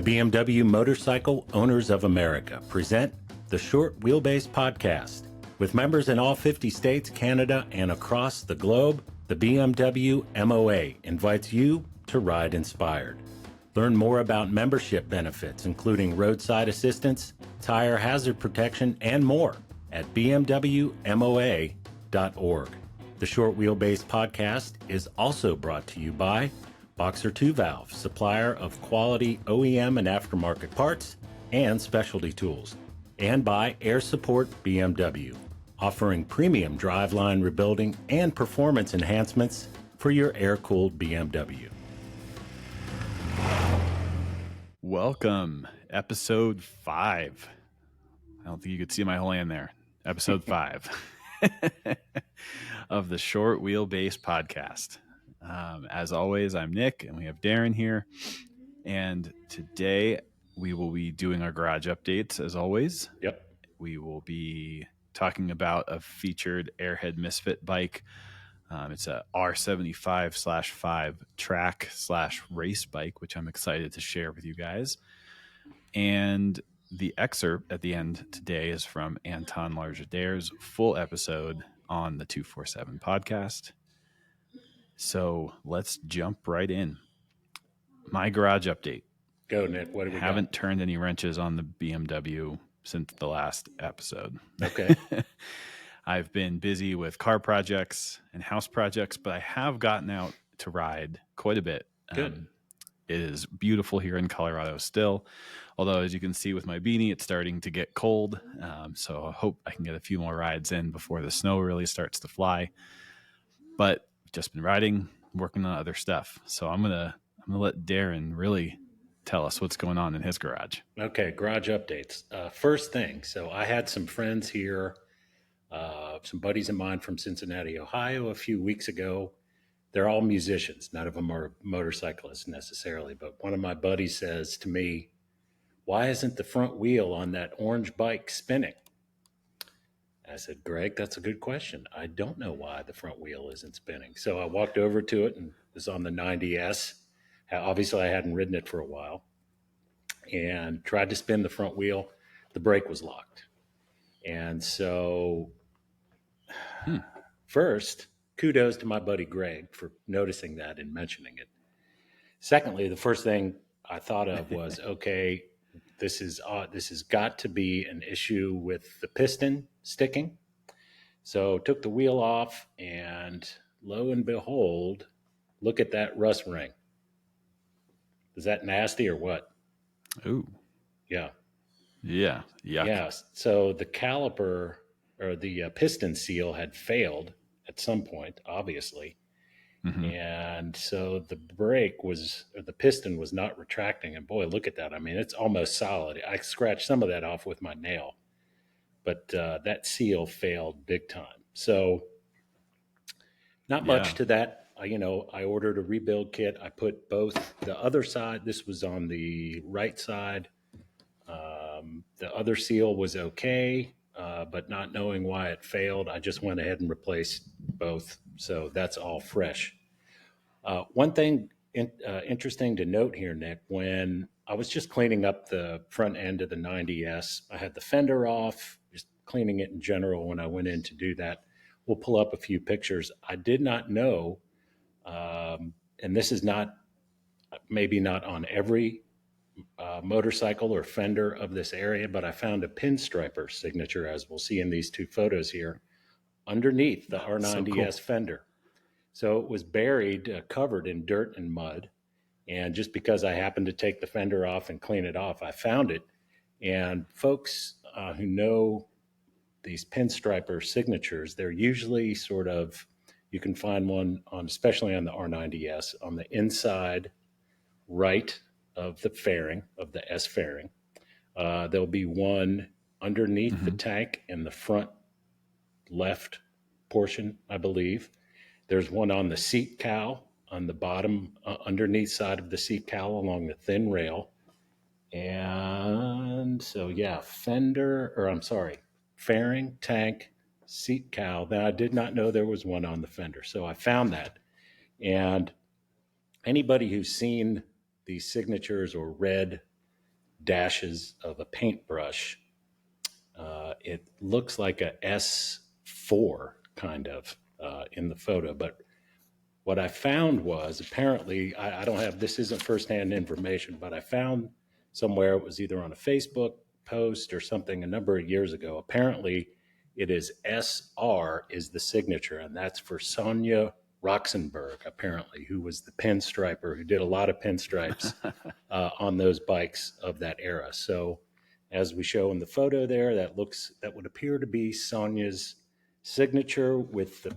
BMW Motorcycle Owners of America present the Short Wheelbase Podcast. With members in all 50 states, Canada, and across the globe, the BMW MOA invites you to ride inspired. Learn more about membership benefits, including roadside assistance, tire hazard protection, and more at bmwmoa.org. The Short Wheelbase Podcast is also brought to you by Boxer 2 Valve, supplier of quality OEM and aftermarket parts and specialty tools, and by Air Support BMW, offering premium driveline rebuilding and performance enhancements for your air-cooled BMW. Welcome, episode 5. I don't think you could see my whole hand there. Episode 5 of the Short Wheelbase Podcast. As always, I'm Nick, and we have Darren here. And today we will be doing our garage updates, as always. Yep. We will be talking about a featured Airhead Misfit bike. It's a R75/5 track/race bike, which I'm excited to share with you guys. And the excerpt at the end today is from Anton Largidare's full episode on the 247 podcast. So let's jump right in. My garage update. Go, Nick. What do we haven't turned any wrenches on the BMW since the last episode. Okay. I've been busy with car projects and house projects, but I have gotten out to ride quite a bit. Good. It is beautiful here in Colorado still, although as you can see with my beanie, it's starting to get cold. So I hope I can get a few more rides in before the snow really starts to fly. But just been riding, working on other stuff. So I'm gonna let Darren really tell us what's going on in his garage. Okay, garage updates. First thing, so I had some friends here, some buddies of mine from Cincinnati, Ohio, a few weeks ago. They're all musicians. None of them are motorcyclists necessarily, but one of my buddies says to me, "Why isn't the front wheel on that orange bike spinning?" I said, "Greg, that's a good question. I don't know why the front wheel isn't spinning." So I walked over to it, and it was on the 90S. Obviously, I hadn't ridden it for a while, and tried to spin the front wheel. The brake was locked. And so first, kudos to my buddy Greg for noticing that and mentioning it. Secondly, the first thing I thought of was, okay, this has got to be an issue with the piston sticking. So took the wheel off, and lo and behold, look at that rust ring. Is that nasty or what? Ooh. Yeah. Yeah. Yuck. Yeah. So the caliper or the piston seal had failed at some point, obviously. Mm-hmm. And so the the piston was not retracting. And boy, look at that. I mean, it's almost solid. I scratched some of that off with my nail, but that seal failed big time. So not much to that. I ordered a rebuild kit. I put both the other side. This was on the right side. The other seal was okay, but not knowing why it failed, I just went ahead and replaced both. So that's all fresh. One thing interesting to note here, Nick, when I was just cleaning up the front end of the 90S, I had the fender off, just cleaning it in general when I went in to do that. We'll pull up a few pictures. I did not know, and this is maybe not on every motorcycle or fender of this area, but I found a pinstriper signature, as we'll see in these two photos here, underneath the R90S fender. So it was buried, covered in dirt and mud. And just because I happened to take the fender off and clean it off, I found it. And folks who know these pinstriper signatures, they're usually you can find one especially on the R90S, on the inside right of the fairing, of the S fairing. There'll be one underneath the tank in the front left portion, I believe. There's one on the seat cowl on the bottom, underneath side of the seat cowl along the thin rail. And so, fairing, tank, seat cowl. Now, I did not know there was one on the fender. So I found that. And anybody who's seen these signatures or read dashes of a paintbrush. It looks like a S4 kind of in the photo, but what I found was apparently, I don't have, this isn't firsthand information, but I found somewhere, it was either on a Facebook post or something a number of years ago. Apparently, it is SR is the signature, and that's for Sonia Roxenberg, apparently, who was the pinstriper, who did a lot of pinstripes on those bikes of that era. So, as we show in the photo there, that would appear to be Sonia's signature with the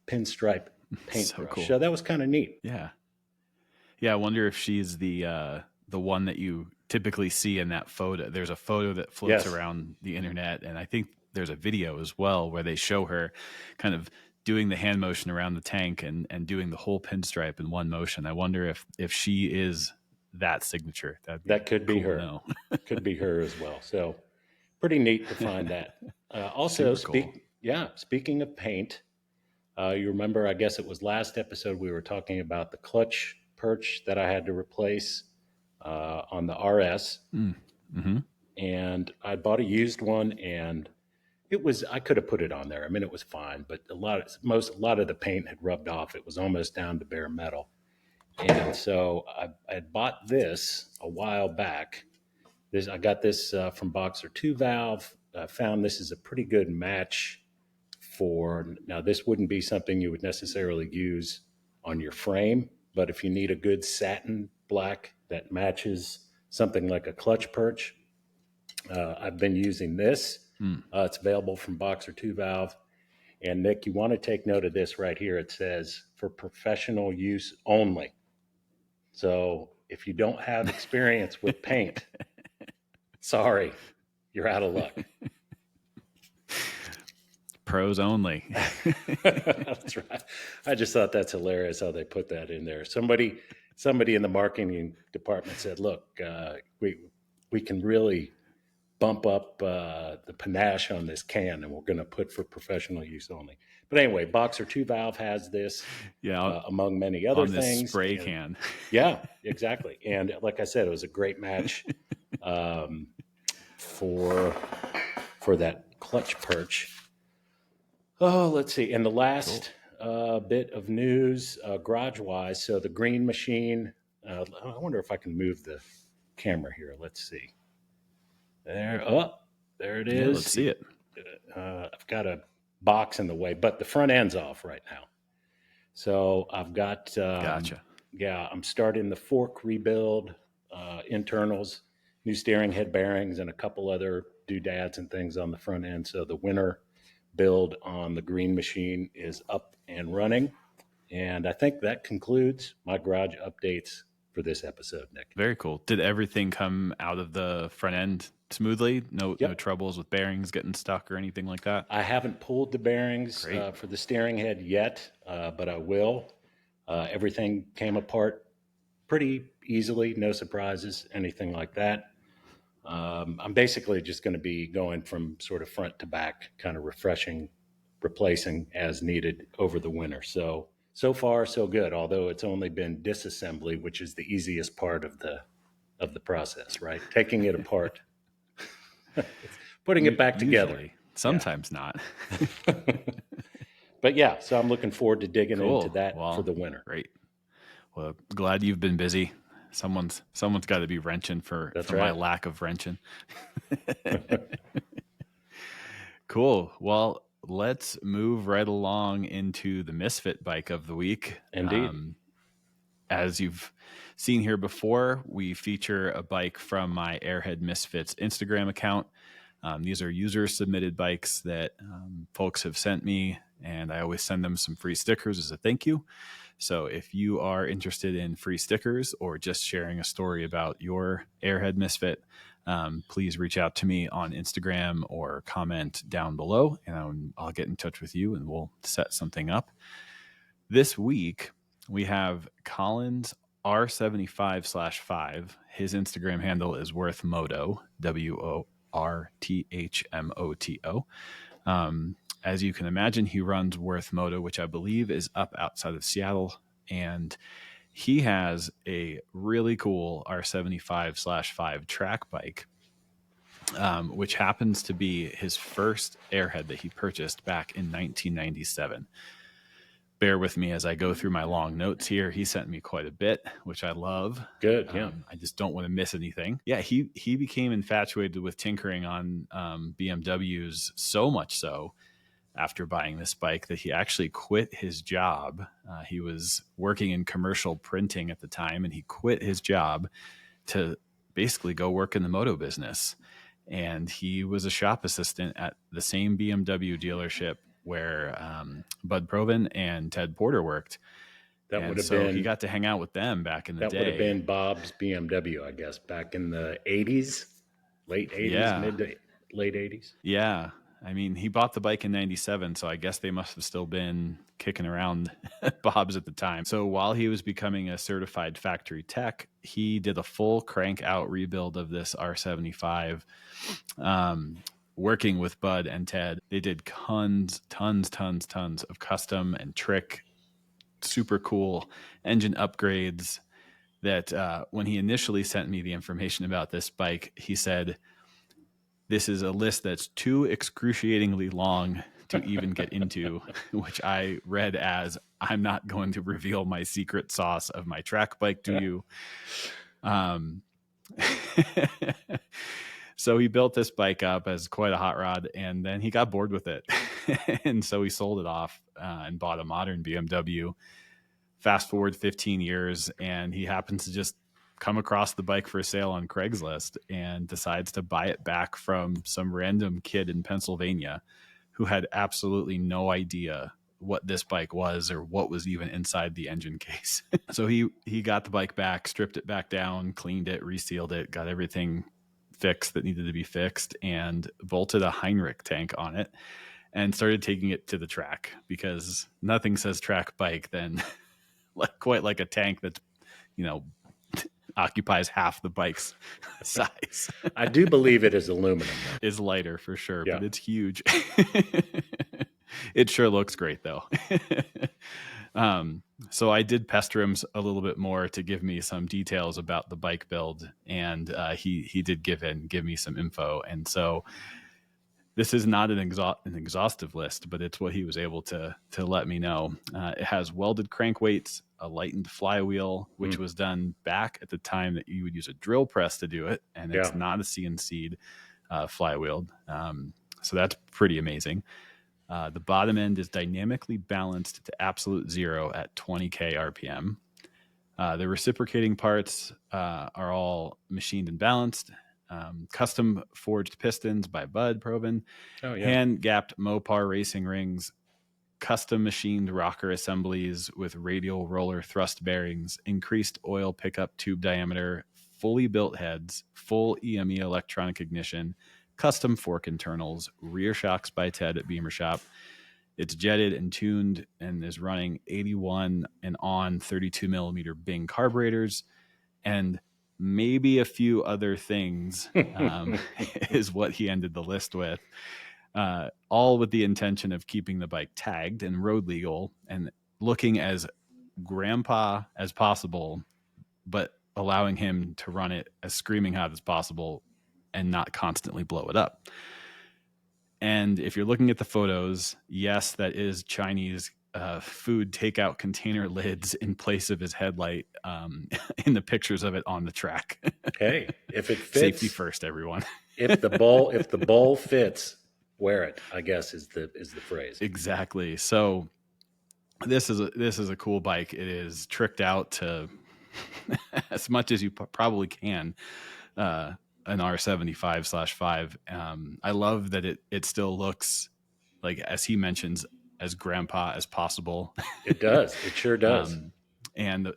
pinstripe paintbrush. So cool. So that was kind of neat. Yeah. I wonder if she's the one that you typically see in that photo. There's a photo that floats around the internet, and I think there's a video as well where they show her kind of doing the hand motion around the tank and doing the whole pinstripe in one motion. I wonder if she is that signature. That could be cool her. Could be her as well. So pretty neat to find that. Also, speaking of paint, you remember, I guess it was last episode, we were talking about the clutch perch that I had to replace on the RS. Mm-hmm. And I bought a used one, and I could have put it on there. I mean, it was fine, but a lot of the paint had rubbed off. It was almost down to bare metal. And so I had bought this a while back. I got this from Boxer 2 Valve. I found this is a pretty good match now this wouldn't be something you would necessarily use on your frame, but if you need a good satin black that matches something like a clutch perch, I've been using this. It's available from Boxer 2 Valve. And Nick, you want to take note of this right here. It says for professional use only. So if you don't have experience with paint, sorry, you're out of luck. Pros only. That's right. I just thought that's hilarious how they put that in there. Somebody in the marketing department said, look, we can really bump up the panache on this can, and we're going to put for professional use only. But anyway, Boxer 2 Valve has this, among many other things. This spray can. Yeah, exactly. And like I said, it was a great match for that clutch perch. Oh, let's see. And the last bit of news, garage-wise, so the green machine, I wonder if I can move the camera here. Let's see. There it is. Yeah, let's see it. I've got a box in the way, but the front end's off right now. So I've got, gotcha. Yeah, I'm starting the fork rebuild, internals, new steering head bearings, and a couple other doodads and things on the front end. So the winter build on the green machine is up and running. And I think that concludes my garage updates for this episode, Nick. Very cool. Did everything come out of the front end smoothly? No troubles with bearings getting stuck or anything like that? I haven't pulled the bearings for the steering head yet, but I will. Everything came apart pretty easily, no surprises, anything like that. I'm basically just going to be going from sort of front to back, kind of refreshing, replacing as needed over the winter. So far, so good, although it's only been disassembly, which is the easiest part of the process, right? Taking it apart, putting it back together. Sometimes not. But yeah, so I'm looking forward to digging into that for the winter. Great. Well, glad you've been busy. Someone's got to be wrenching for my lack of wrenching. Cool. Well, let's move right along into the Misfit bike of the week. Indeed. As you've seen here before, we feature a bike from my Airhead Misfits Instagram account. These are user-submitted bikes that folks have sent me, and I always send them some free stickers as a thank you. So if you are interested in free stickers or just sharing a story about your Airhead Misfit, please reach out to me on Instagram or comment down below, and I'll get in touch with you and we'll set something up. This week, we have Colin's R75/5. His Instagram handle is worthmoto, WORTHMOTO. As you can imagine, he runs Worth Moto, which I believe is up outside of Seattle. And he has a really cool R75/5 track bike, which happens to be his first Airhead that he purchased back in 1997. Bear with me as I go through my long notes here. He sent me quite a bit, which I love. Good, yeah. I just don't want to miss anything. Yeah, he became infatuated with tinkering on BMWs, so much so after buying this bike that he actually quit his job. He was working in commercial printing at the time, and he quit his job to basically go work in the moto business. And he was a shop assistant at the same BMW dealership where Bud Proven and Ted Porter worked. That would have so been, he got to hang out with them back in the that day. would have been Bob's BMW, I guess, back in the 80s, late 80s, Yeah. mid to late 80s. Yeah. I mean, he bought the bike in 97, so I guess they must have still been kicking around Bob's at the time. So while he was becoming a certified factory tech, he did a full crank out rebuild of this R75, working with Bud and Ted. They did tons of custom and trick, super cool engine upgrades that when he initially sent me the information about this bike, he said, "This is a list that's too excruciatingly long to even get into," which I read as, "I'm not going to reveal my secret sauce of my track bike to you." So he built this bike up as quite a hot rod, and then he got bored with it. And so he sold it off and bought a modern BMW. Fast forward 15 years, and he happens to just come across the bike for sale on Craigslist and decides to buy it back from some random kid in Pennsylvania who had absolutely no idea what this bike was or what was even inside the engine case. So he got the bike back, stripped it back down, cleaned it, resealed it, got everything fixed that needed to be fixed, and bolted a Heinrich tank on it and started taking it to the track, because nothing says track bike than quite like a tank that's, occupies half the bike's size. I do believe it is aluminum, though. Is lighter for sure, Yeah. but it's huge. It sure looks great though. So I did pester him a little bit more to give me some details about the bike build, and he did give me some info. And so this is not an exhaustive list, but it's what he was able to let me know. It has welded crank weights, a lightened flywheel, which was done back at the time that you would use a drill press to do it, and it's not a CNC'd flywheel. So that's pretty amazing. The bottom end is dynamically balanced to absolute zero at 20K RPM. The reciprocating parts are all machined and balanced. Custom forged pistons by Bud Proven, hand gapped Mopar racing rings, custom machined rocker assemblies with radial roller thrust bearings, increased oil pickup tube diameter, fully built heads, full EME electronic ignition, custom fork internals, rear shocks by Ted at Beamer Shop. It's jetted and tuned and is running 81 and on 32 millimeter Bing carburetors, and maybe a few other things is what he ended the list with, all with the intention of keeping the bike tagged and road legal and looking as grandpa as possible, but allowing him to run it as screaming hot as possible and not constantly blow it up. And if you're looking at the photos, yes, that is Chinese food takeout container lids in place of his headlight in the pictures of it on the track. Hey, if it fits, safety first, everyone. if the bowl fits, wear it, I guess is the phrase. Exactly. So this is a cool bike. It is tricked out to as much as you probably can. An R75/5. I love that it still looks like, as he mentions, as grandpa as possible. It does. It sure does. And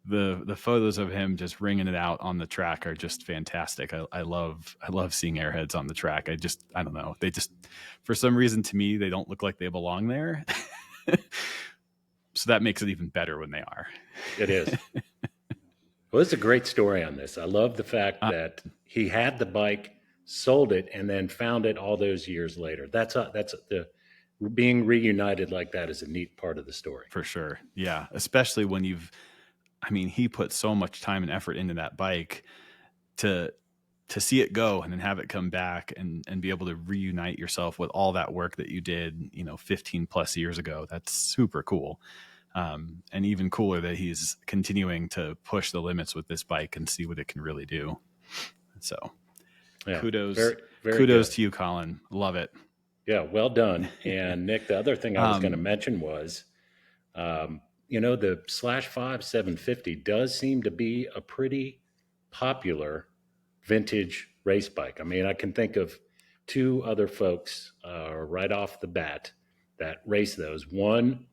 the photos of him just ringing it out on the track are just fantastic. I love seeing Airheads on the track. I don't know. They just, for some reason, to me, they don't look like they belong there. So that makes it even better when they are. It is. Well, it's a great story on this. I love the fact that he had the bike, sold it, and then found it all those years later. That's the being reunited like that is a neat part of the story. For sure. Yeah. Especially when he put so much time and effort into that bike to see it go and then have it come back and be able to reunite yourself with all that work that you did, 15 plus years ago. That's super cool. And even cooler that he's continuing to push the limits with this bike and see what it can really do. So yeah, kudos, very, very kudos good to you, Colin. Love it. Yeah, well done. And Nick, the other thing I was going to mention was, the /5 750 does seem to be a pretty popular vintage race bike. I mean, I can think of two other folks right off the bat that race those. One,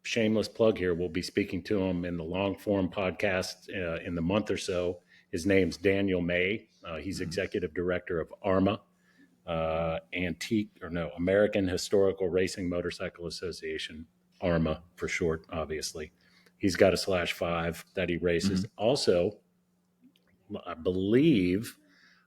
shameless plug here, we'll be speaking to him in the long form podcast in the month or so. His name's Daniel May. He's executive director of ARMA. American Historical Racing Motorcycle Association, ARMA for short, obviously. He's got a /5 that he races. Also, I believe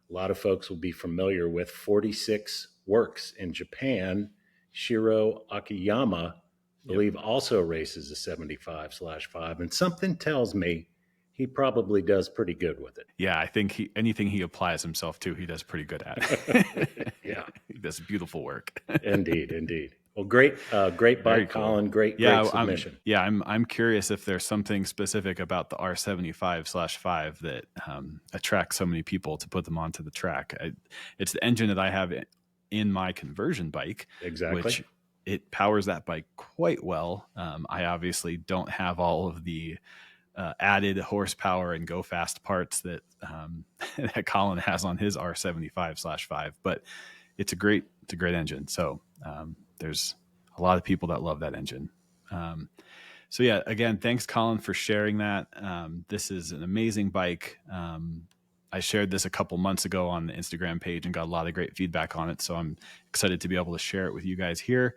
a lot of folks will be familiar with 46 Works in Japan. Shiro Akiyama, I believe, also races a 75 /5. And something tells me he probably does pretty good with it. Yeah, I think anything he applies himself to, he does pretty good at. Yeah. He does beautiful work. Indeed. Well, great bike, cool. Colin. Great submission. I'm curious if there's something specific about the R75 /5 that attracts so many people to put them onto the track. It's the engine that I have in my conversion bike, exactly, which it powers that bike quite well. I obviously don't have all of the added horsepower and go fast parts that that Colin has on his R75 /5, but it's a great engine. So there's a lot of people that love that engine. So yeah, again, thanks Colin for sharing that. This is an amazing bike. I shared this a couple months ago on the Instagram page and got a lot of great feedback on it. So I'm excited to be able to share it with you guys here.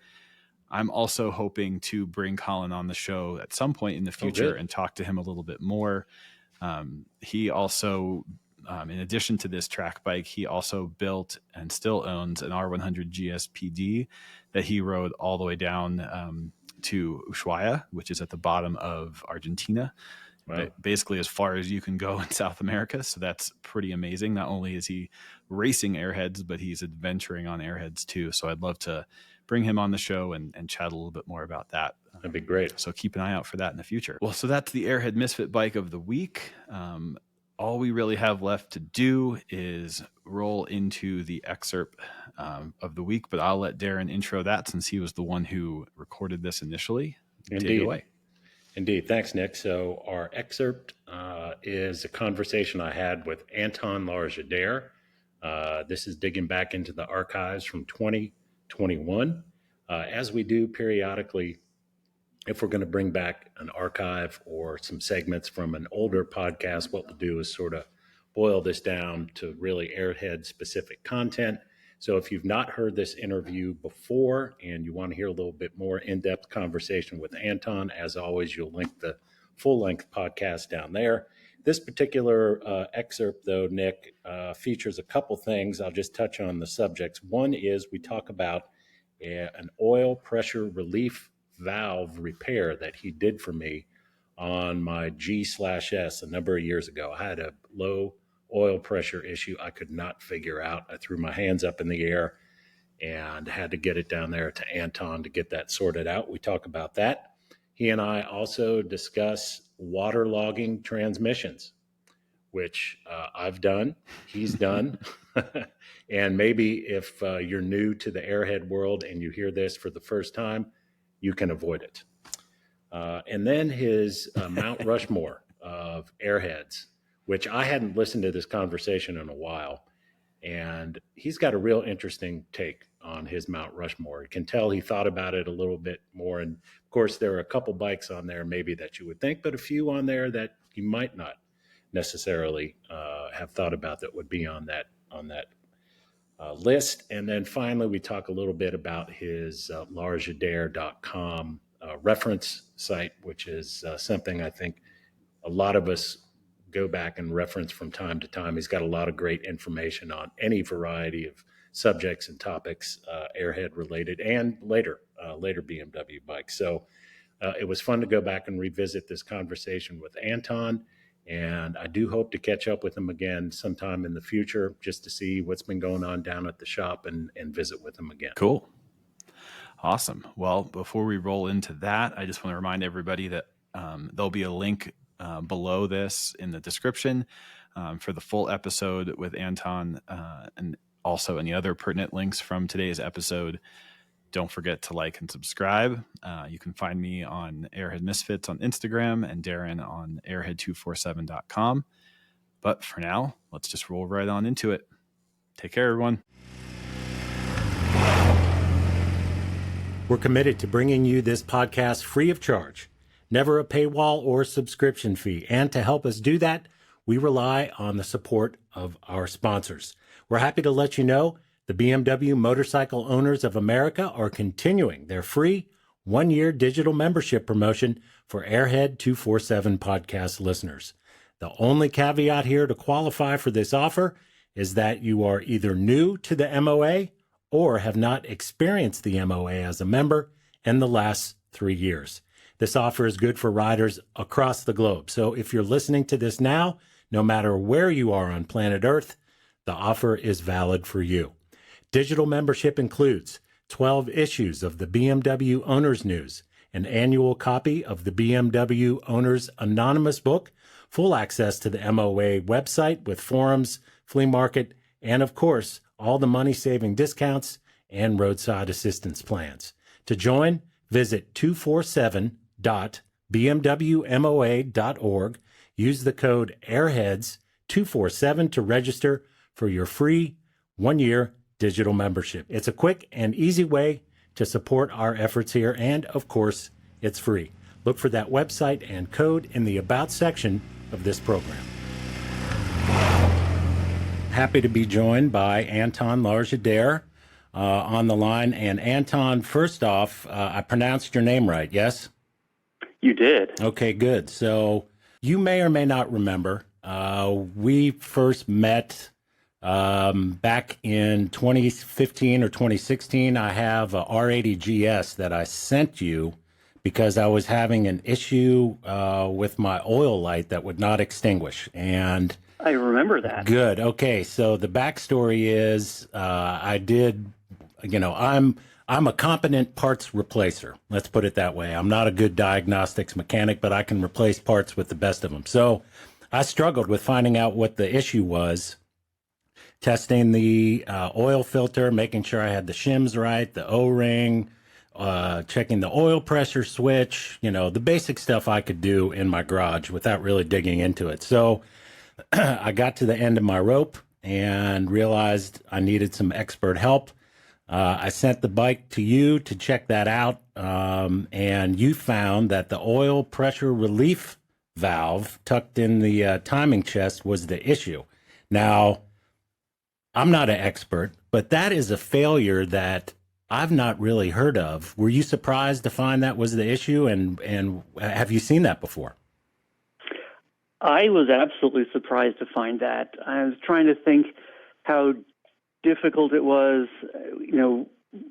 I'm also hoping to bring Colin on the show at some point in the future and talk to him a little bit more. He also, in addition to this track bike, he also built and still owns an R100 GSPD that he rode all the way down to Ushuaia, which is at the bottom of Argentina. Wow. Basically as far as you can go in South America. So that's pretty amazing. Not only is he racing airheads, but he's adventuring on airheads too. So I'd love to bring him on the show and chat a little bit more about that. That'd be great. So keep an eye out for that in the future. Well, so that's the Airhead Misfit bike of the week. All we really have left to do is roll into the excerpt of the week, but I'll let Darren intro that since he was the one who recorded this initially. Indeed. Take it away. Indeed. Thanks, Nick. So our excerpt is a conversation I had with Anton Largiader. This is digging back into the archives from 2021. As we do periodically, if we're going to bring back an archive or some segments from an older podcast, what we'll do is sort of boil this down to really Airhead specific content. So if you've not heard this interview before and you want to hear a little bit more in-depth conversation with Anton, as always, you'll link the full-length podcast down there. This particular excerpt, though, Nick, features a couple things. I'll just touch on the subjects. One is we talk about an oil pressure relief valve repair that he did for me on my G/S a number of years ago. I had a low oil pressure issue I could not figure out. I threw my hands up in the air and had to get it down there to Anton to get that sorted out. We talk about that. He and I also discuss waterlogging transmissions, which I've done, he's done. And maybe if you're new to the Airhead world and you hear this for the first time, you can avoid it. And then his Mount Rushmore of Airheads, which I hadn't listened to this conversation in a while. And he's got a real interesting take on his Mount Rushmore. You can tell he thought about it a little bit more. And of course, there are a couple bikes on there maybe that you would think, but a few on there that you might not necessarily have thought about that would be on that list. And then finally, we talk a little bit about his largidare.com reference site, which is something I think a lot of us go back and reference from time to time. He's got a lot of great information on any variety of subjects and topics, Airhead related, and later BMW bikes. So it was fun to go back and revisit this conversation with Anton. And I do hope to catch up with him again sometime in the future just to see what's been going on down at the shop and visit with him again. Cool. Awesome. Well, before we roll into that, I just want to remind everybody that there'll be a link below this in the description for the full episode with Anton and also any other pertinent links from today's episode. Don't forget to like and subscribe. You can find me on Airhead Misfits on Instagram and Darren on airhead247.com. But for now, let's just roll right on into it. Take care, everyone. We're committed to bringing you this podcast free of charge, never a paywall or subscription fee. And to help us do that, we rely on the support of our sponsors. We're happy to let you know the BMW Motorcycle Owners of America are continuing their free one-year digital membership promotion for Airhead 247 podcast listeners. The only caveat here to qualify for this offer is that you are either new to the MOA or have not experienced the MOA as a member in the last 3 years. This offer is good for riders across the globe. So if you're listening to this now, no matter where you are on planet Earth, the offer is valid for you. Digital membership includes 12 issues of the BMW Owners News, an annual copy of the BMW Owners Anonymous book, full access to the MOA website with forums, flea market, and of course, all the money-saving discounts and roadside assistance plans. To join, visit 247.bmwmoa.org. Use the code AIRHEADS247 to register for your free one-year digital membership. It's a quick and easy way to support our efforts here, and of course, it's free. Look for that website and code in the About section of this program. Happy to be joined by Anton Largider on the line. And Anton, first off, I pronounced your name right, yes? You did. Okay, good. So you may or may not remember, we first met back in 2015 or 2016. I have a R80GS that I sent you because I was having an issue with my oil light that would not extinguish. And I remember that. Good. Okay. So the backstory is I'm a competent parts replacer. Let's put it that way. I'm not a good diagnostics mechanic, but I can replace parts with the best of them. So I struggled with finding out what the issue was, testing the oil filter, making sure I had the shims right, the O-ring, checking the oil pressure switch, the basic stuff I could do in my garage without really digging into it. So I got to the end of my rope and realized I needed some expert help. I sent the bike to you to check that out, and you found that the oil pressure relief valve tucked in the timing chest was the issue. Now, I'm not an expert, but that is a failure that I've not really heard of. Were you surprised to find that was the issue, and have you seen that before? I was absolutely surprised to find that. I was trying to think how difficult it was,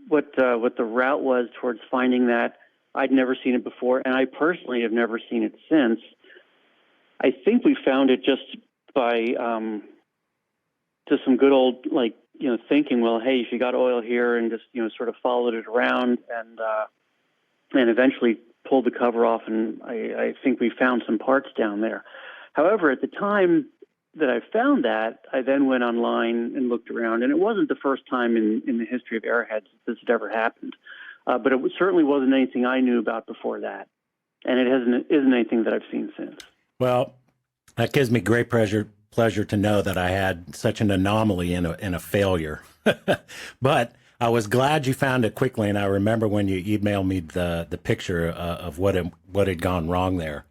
what the route was towards finding that. I'd never seen it before, and I personally have never seen it since. I think we found it just by just some good old, thinking, well, hey, if you got oil here, and just, sort of followed it around and eventually pulled the cover off, and I think we found some parts down there. However, at the time that I found that, I then went online and looked around, and it wasn't the first time in the history of Airheads this had ever happened. But it certainly wasn't anything I knew about before that, and it isn't anything that I've seen since. Well, that gives me great pleasure to know that I had such an anomaly in a failure. But I was glad you found it quickly, and I remember when you emailed me the picture of what had gone wrong there.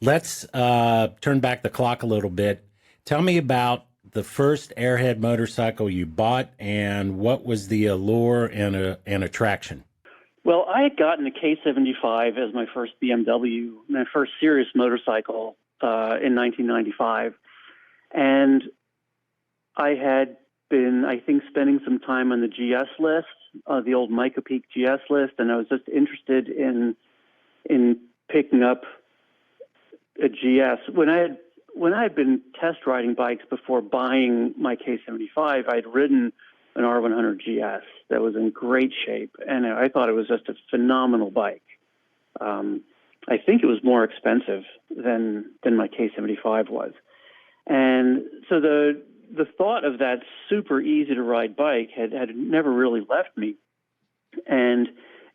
Let's turn back the clock a little bit. Tell me about the first Airhead motorcycle you bought, and what was the allure and attraction? Well, I had gotten a K75 as my first BMW, my first serious motorcycle in 1995. And I had been, I think, spending some time on the GS list, the old Mica Peak GS list, and I was just interested in picking up a GS. When I had been test riding bikes before buying my K75, I'd ridden an R100 GS that was in great shape, and I thought it was just a phenomenal bike. I think it was more expensive than my K75 was. And so the thought of that super easy to ride bike had never really left me. And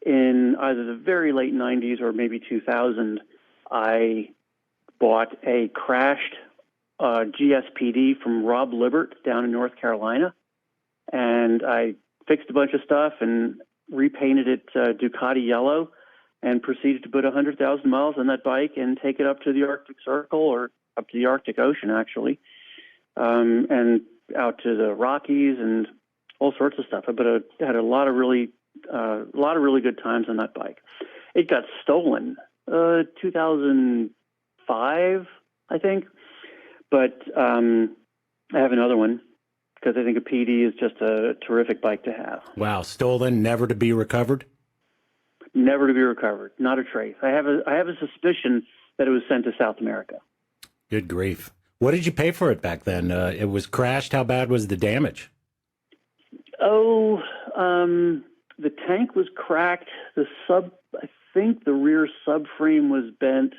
in either the very late 90s or maybe 2000, I bought a crashed GSPD from Rob Libert down in North Carolina. And I fixed a bunch of stuff and repainted it Ducati yellow and proceeded to put 100,000 miles on that bike and take it up to the Arctic Circle, or up to the Arctic Ocean, actually, and out to the Rockies and all sorts of stuff. But I had a lot of really good times on that bike. It got stolen 2005, I think, but I have another one because I think a PD is just a terrific bike to have. Wow, stolen, never to be recovered? Never to be recovered, not a trace. I have a suspicion that it was sent to South America. Good grief. What did you pay for it back then? It was crashed. How bad was the damage? Oh, the tank was cracked. I think the rear subframe was bent.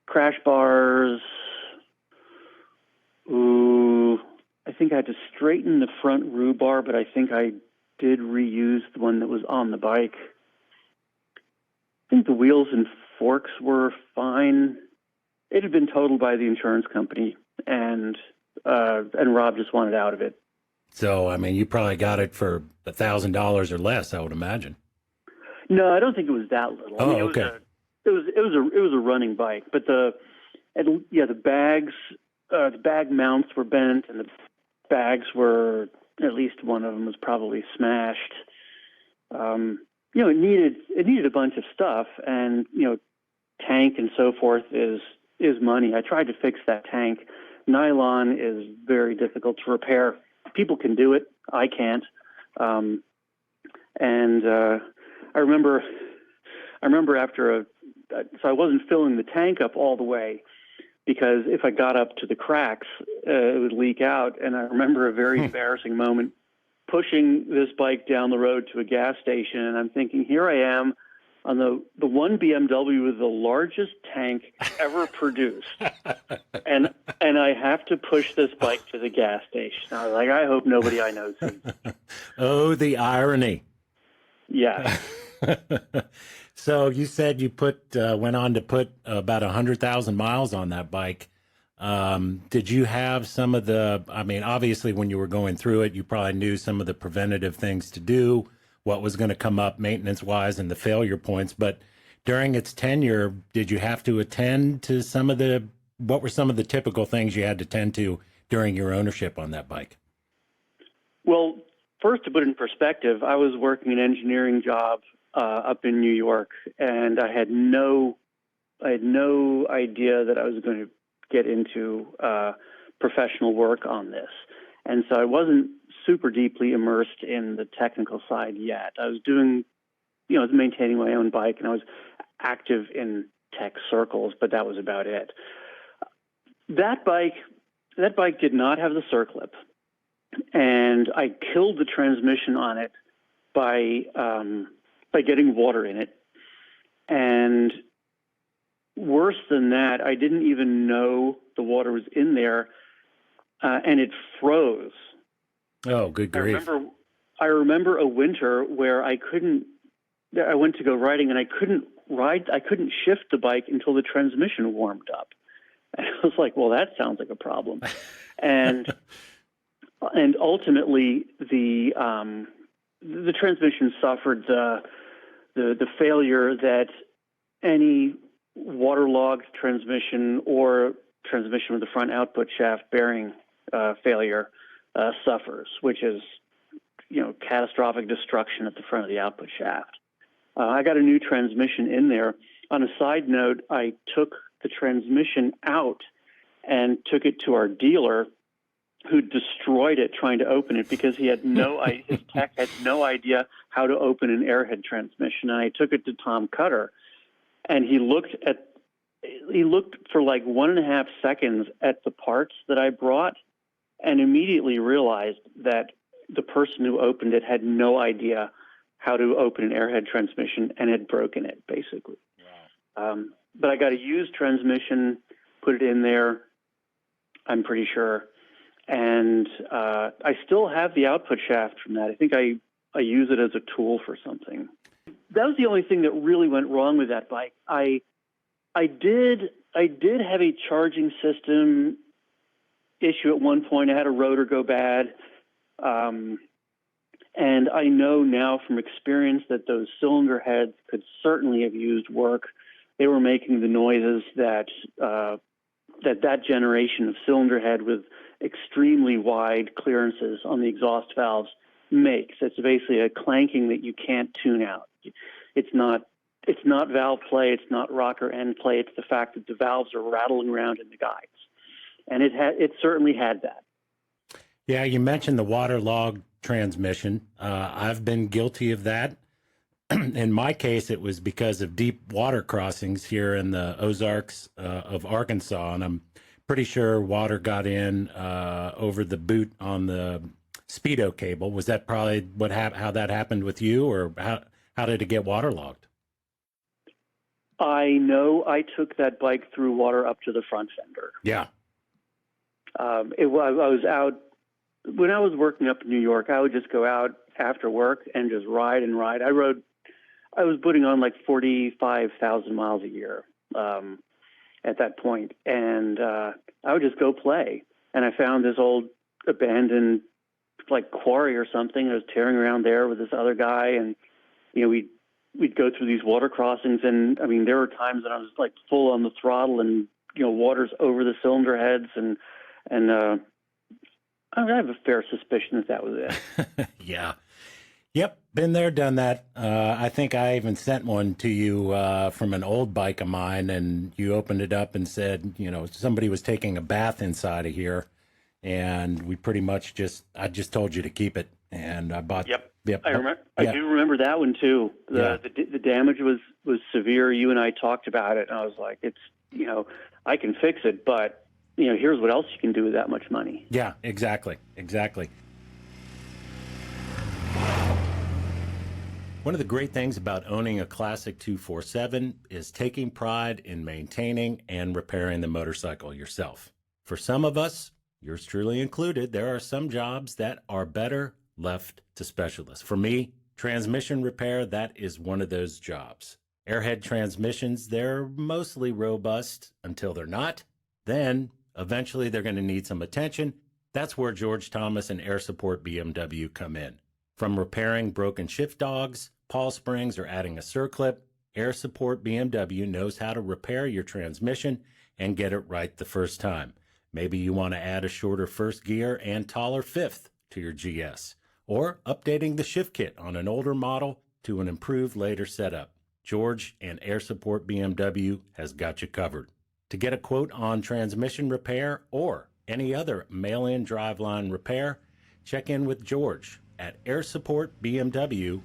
Crash bars. Ooh, I think I had to straighten the front rhubar, but I think I did reuse the one that was on the bike. I think the wheels and forks were fine. It had been totaled by the insurance company, and Rob just wanted out of it. So, I mean, you probably got it for $1,000 or less, I would imagine. No, I don't think it was that little. Oh, okay. It was a running bike, but the bag mounts were bent, and the bags were, at least one of them was probably smashed. It needed a bunch of stuff, and tank and so forth is money. I tried to fix that tank. Nylon is very difficult to repair. People can do it. I can't. I remember after so I wasn't filling the tank up all the way, because if I got up to the cracks, it would leak out. And I remember a very embarrassing moment pushing this bike down the road to a gas station, and I'm thinking, here I am on the one BMW with the largest tank ever produced, and I have to push this bike to the gas station. I was like, I hope nobody I know sees. Oh, the irony. Yeah. So you said you went on to put about 100,000 miles on that bike. Did you have some of obviously when you were going through it, you probably knew some of the preventative things to do, what was going to come up maintenance wise and the failure points. But during its tenure, did you have to attend to what were some of the typical things you had to tend to during your ownership on that bike? Well, first, to put it in perspective, I was working an engineering job up in New York, and I had no idea that I was going to get into professional work on this. And so I wasn't super deeply immersed in the technical side yet. I was doing, I was maintaining my own bike, and I was active in tech circles, but that was about it. That bike did not have the circlip, and I killed the transmission on it by getting water in it. And worse than that, I didn't even know the water was in there, and it froze. Oh, good grief. I remember a winter where I went to go riding, and I couldn't shift the bike until the transmission warmed up. And I was like, well, that sounds like a problem. And ultimately the transmission suffered the failure that any waterlogged transmission or transmission with the front output shaft bearing failure suffers, which is, catastrophic destruction at the front of the output shaft. I got a new transmission in there. On a side note, I took the transmission out and took it to our dealer, who destroyed it trying to open it because he had his tech had no idea how to open an Airhead transmission. And I took it to Tom Cutter, and he looked for like 1.5 seconds at the parts that I brought, and immediately realized that the person who opened it had no idea how to open an Airhead transmission and had broken it, basically. Wow. But I got a used transmission, put it in there, I'm pretty sure. And I still have the output shaft from that. I think I use it as a tool for something. That was the only thing that really went wrong with that bike. I did have a charging system issue at one point. I had a rotor go bad. And I know now from experience that those cylinder heads could certainly have used work. They were making the noises that that generation of cylinder head with extremely wide clearances on the exhaust valves makes. It's basically a clanking that you can't tune out. It's not valve play, it's not rocker end play, it's the fact that the valves are rattling around in the guides. And it certainly had that. Yeah, you mentioned the waterlogged transmission. I've been guilty of that. In my case, it was because of deep water crossings here in the Ozarks of Arkansas, and I'm pretty sure water got in over the boot on the Speedo cable. Was that probably how that happened with you, or how did it get waterlogged? I know I took that bike through water up to the front fender. Yeah. I was out when I was working up in New York. I would just go out after work and just ride and ride. I was putting on like 45,000 miles a year at that point, and I would just go play. And I found this old abandoned like quarry or something. I was tearing around there with this other guy, and we'd go through these water crossings. And I mean, there were times that I was like full on the throttle, and water's over the cylinder heads, and I have a fair suspicion that was it. Yeah. Yep, been there, done that. I think I even sent one to you from an old bike of mine, and you opened it up and said, somebody was taking a bath inside of here, and we pretty much I just told you to keep it, and I bought. Yep. I remember. Yeah. I do remember that one too. The damage was severe. You and I talked about it, and I was like, I can fix it, but here's what else you can do with that much money. Yeah, exactly. One of the great things about owning a Classic 247 is taking pride in maintaining and repairing the motorcycle yourself. For some of us, yours truly included, there are some jobs that are better left to specialists. For me, transmission repair, that is one of those jobs. Airhead transmissions, they're mostly robust until they're not. Then, eventually, they're going to need some attention. That's where George Thomas and Air Support BMW come in. From repairing broken shift dogs, pawl springs, or adding a circlip, Air Support BMW knows how to repair your transmission and get it right the first time. Maybe you want to add a shorter first gear and taller fifth to your GS, or updating the shift kit on an older model to an improved later setup. George and Air Support BMW has got you covered. To get a quote on transmission repair or any other mail-in driveline repair, check in with George at airsupportbmw.com.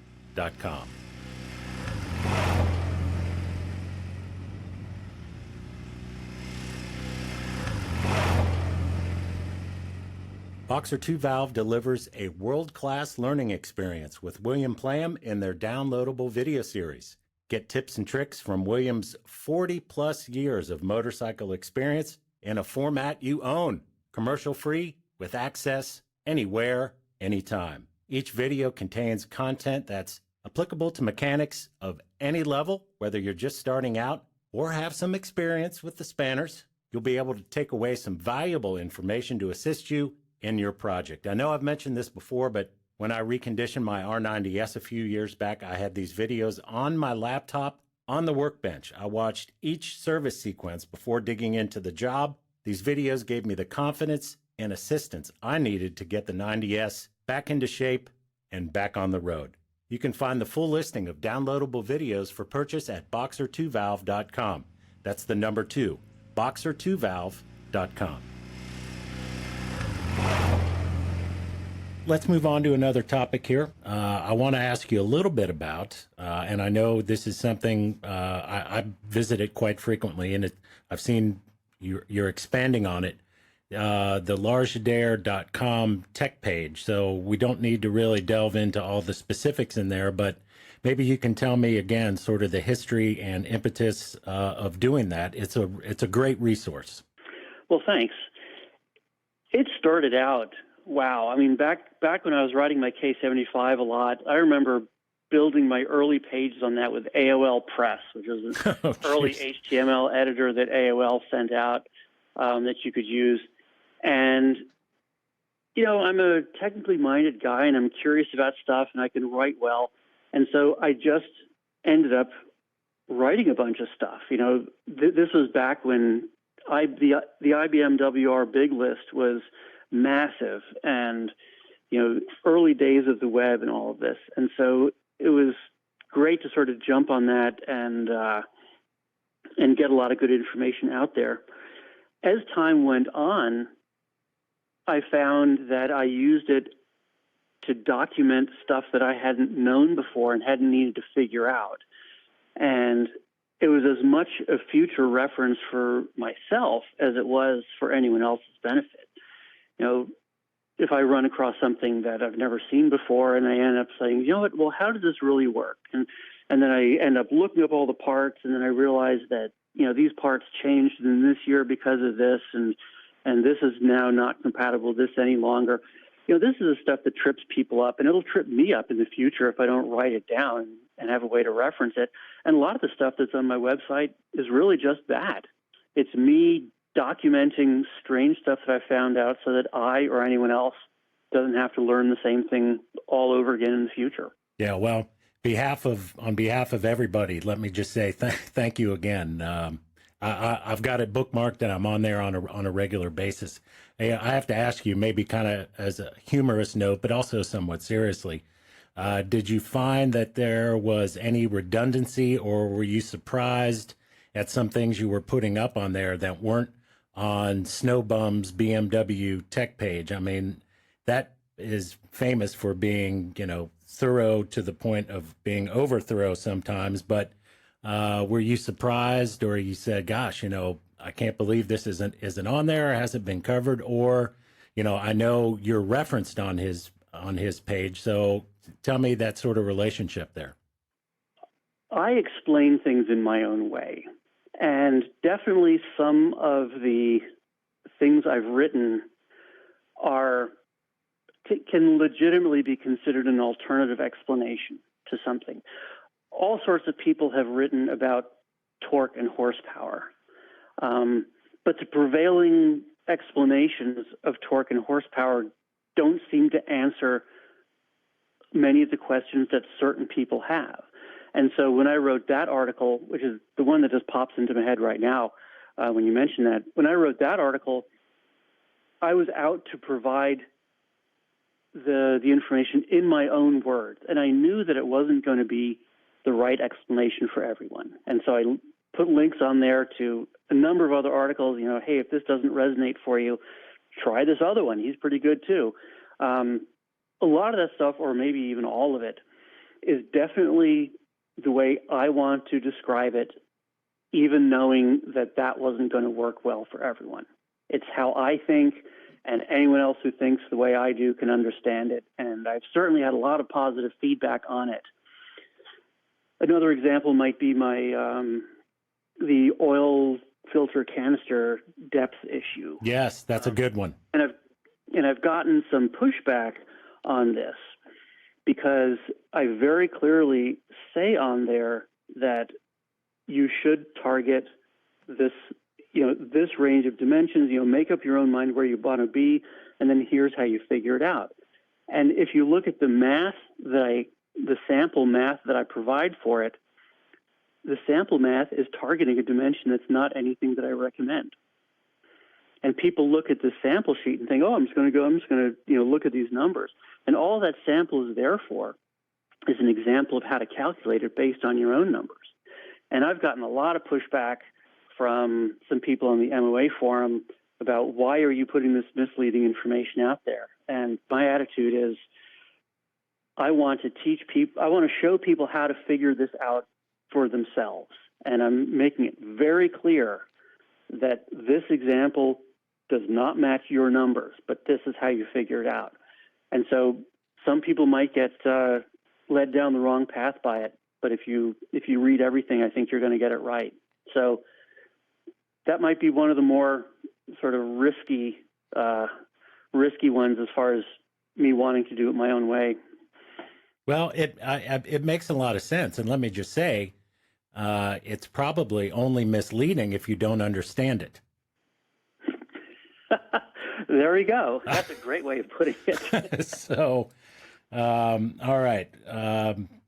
Boxer 2 Valve delivers a world-class learning experience with William Plam in their downloadable video series. Get tips and tricks from William's 40-plus years of motorcycle experience in a format you own, commercial-free, with access anywhere, anytime. Each video contains content that's applicable to mechanics of any level, whether you're just starting out or have some experience with the spanners. You'll be able to take away some valuable information to assist you in your project. I know I've mentioned this before, but when I reconditioned my R90S a few years back, I had these videos on my laptop on the workbench. I watched each service sequence before digging into the job. These videos gave me the confidence and assistance I needed to get the 90S back into shape and back on the road. You can find the full listing of downloadable videos for purchase at boxer2valve.com. That's the number 2, boxer2valve.com. largidaire.com. Let's move on to another topic here. I want to ask you a little bit about, and I know this is something I visit it quite frequently, and I've seen you're expanding on it, the largidaire.com tech page. So we don't need to really delve into all the specifics in there, but maybe you can tell me again sort of the history and impetus of doing that. It's a great resource. Well, thanks. It started out, wow. I mean, back when I was writing my K75 a lot, I remember building my early pages on that with AOL Press, which was an early HTML editor that AOL sent out that you could use. And, you know, I'm a technically minded guy, and I'm curious about stuff, and I can write well. And so I just ended up writing a bunch of stuff. You know, this was back when the IBM WR Big List was massive, and, you know, early days of the web and all of this. And so it was great to sort of jump on that and get a lot of good information out there. As time went on, I found that I used it to document stuff that I hadn't known before and hadn't needed to figure out. And it was as much a future reference for myself as it was for anyone else's benefit. You know, if I run across something that I've never seen before and I end up saying, you know what, well, how does this really work? And then I end up looking up all the parts, and then I realize that, you know, these parts changed in this year because of this, and this is now not compatible with this any longer. You know, this is the stuff that trips people up, and it'll trip me up in the future if I don't write it down and have a way to reference it. And a lot of the stuff that's on my website is really just that. It's me documenting strange stuff that I found out so that I or anyone else doesn't have to learn the same thing all over again in the future. Yeah, well, on behalf of everybody, let me just say thank you again. I've got it bookmarked, and I'm on there on a regular basis. I have to ask you, maybe kind of as a humorous note, but also somewhat seriously, did you find that there was any redundancy, or were you surprised at some things you were putting up on there that weren't on Snowbum's BMW tech page? I mean, that is famous for being, you know, thorough to the point of being over thorough sometimes, but were you surprised, or you said, gosh, you know, I can't believe this isn't on there, or hasn't been covered? Or, you know, I know you're referenced on his page, so tell me that sort of relationship there. I explain things in my own way, and definitely some of the things I've written can legitimately be considered an alternative explanation to something. All sorts of people have written about torque and horsepower, but the prevailing explanations of torque and horsepower don't seem to answer many of the questions that certain people have. And so when I wrote that article, which is the one that just pops into my head right now when you mention that, when I wrote that article, I was out to provide the information in my own words, and I knew that it wasn't going to be the right explanation for everyone. And so I put links on there to a number of other articles. You know, hey, if this doesn't resonate for you, try this other one. He's pretty good too. A lot of that stuff, or maybe even all of it, is definitely the way I want to describe it, even knowing that that wasn't going to work well for everyone. It's how I think, and anyone else who thinks the way I do can understand it. And I've certainly had a lot of positive feedback on it. Another example might be the oil filter canister depth issue. Yes, that's a good one. And I've gotten some pushback on this because I very clearly say on there that you should target this, you know, this range of dimensions. You know, make up your own mind where you want to be, and then here's how you figure it out. And if you look at the math the sample math that I provide for it, the sample math is targeting a dimension that's not anything that I recommend. And people look at the sample sheet and think, oh, I'm just going to, you know, look at these numbers. And all that sample is there for is an example of how to calculate it based on your own numbers. And I've gotten a lot of pushback from some people on the MOA forum about why are you putting this misleading information out there? And my attitude is, I want to teach people, I want to show people how to figure this out for themselves. And I'm making it very clear that this example does not match your numbers, but this is how you figure it out. And so some people might get led down the wrong path by it, but if you read everything, I think you're going to get it right. So that might be one of the more sort of risky ones as far as me wanting to do it my own way. Well, it makes a lot of sense. And let me just say, it's probably only misleading if you don't understand it. There we go. That's a great way of putting it. So, all right.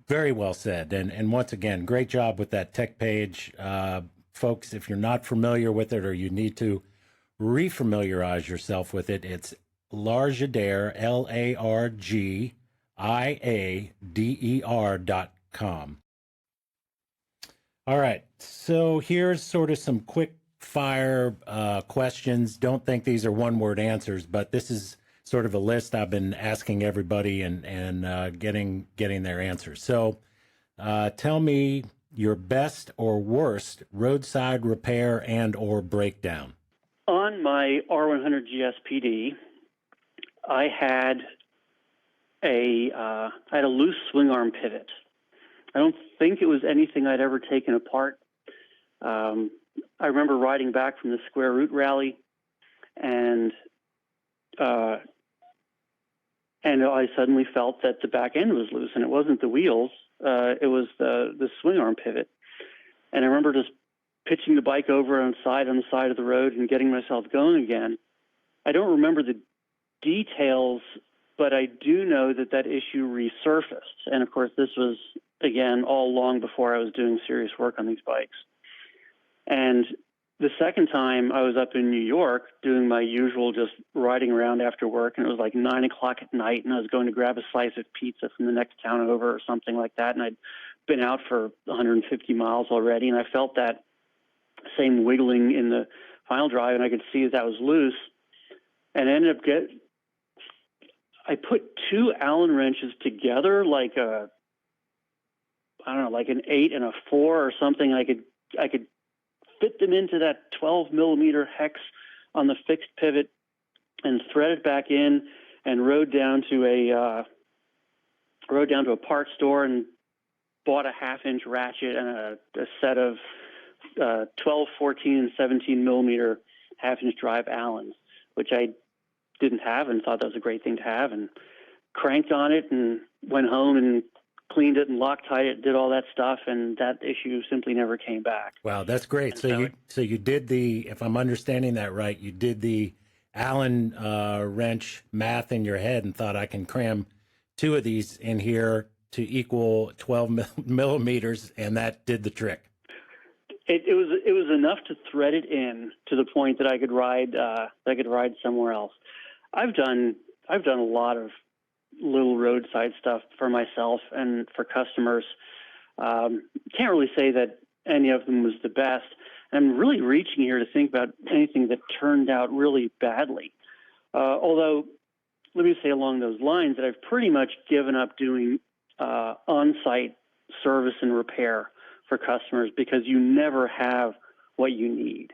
Very well said. And once again, great job with that tech page. Folks, if you're not familiar with it or you need to refamiliarize yourself with it, it's Largiader, LARGIADER.com. All right. So here's sort of some quick fire questions. Don't think these are one-word answers, but this is sort of a list I've been asking everybody and getting their answers. So tell me your best or worst roadside repair and or breakdown. On my R100 GSPD, I had a loose swing arm pivot. I don't think it was anything I'd ever taken apart. I remember riding back from the square root rally, and I suddenly felt that the back end was loose, and it wasn't the wheels. It was the swing arm pivot. And I remember just pitching the bike over on the side of the road and getting myself going again. I don't remember the details, but I do know that issue resurfaced. And of course, this was, again, all long before I was doing serious work on these bikes. And the second time I was up in New York doing my usual just riding around after work, and it was like 9 o'clock at night, and I was going to grab a slice of pizza from the next town over or something like that. And I'd been out for 150 miles already, and I felt that same wiggling in the final drive, and I could see that was loose. And I ended up I put two Allen wrenches together like an 8 and a 4 or something. I could fit them into that 12 millimeter hex on the fixed pivot and thread it back in, and rode down to a parts store and bought a 1/2-inch ratchet and a set of 12, 14, and 17 millimeter 1/2-inch drive Allens, which I didn't have and thought that was a great thing to have, and cranked on it and went home and cleaned it and Loctite it, did all that stuff, and that issue simply never came back. Wow, that's great. So you did if I'm understanding that right, you did the Allen wrench math in your head and thought I can cram two of these in here to equal 12 millimeters, and that did the trick. It was enough to thread it in to the point that I could ride somewhere else. I've done a lot of little roadside stuff for myself and for customers. Can't really say that any of them was the best. I'm really reaching here to think about anything that turned out really badly. Although, let me say along those lines that I've pretty much given up doing on-site service and repair for customers, because you never have what you need.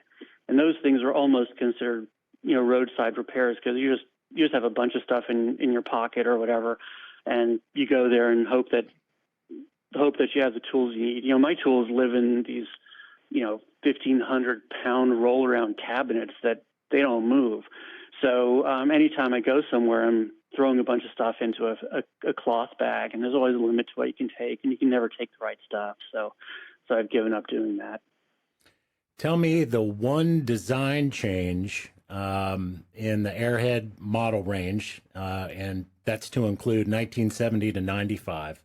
And those things are almost considered, roadside repairs, because you just have a bunch of stuff in your pocket or whatever, and you go there and hope that you have the tools you need. My tools live in these, 1,500-pound roll-around cabinets that they don't move. So anytime I go somewhere, I'm throwing a bunch of stuff into a cloth bag, and there's always a limit to what you can take, and you can never take the right stuff. So I've given up doing that. Tell me the one design change in the Airhead model range, and that's to include 1970 to 95.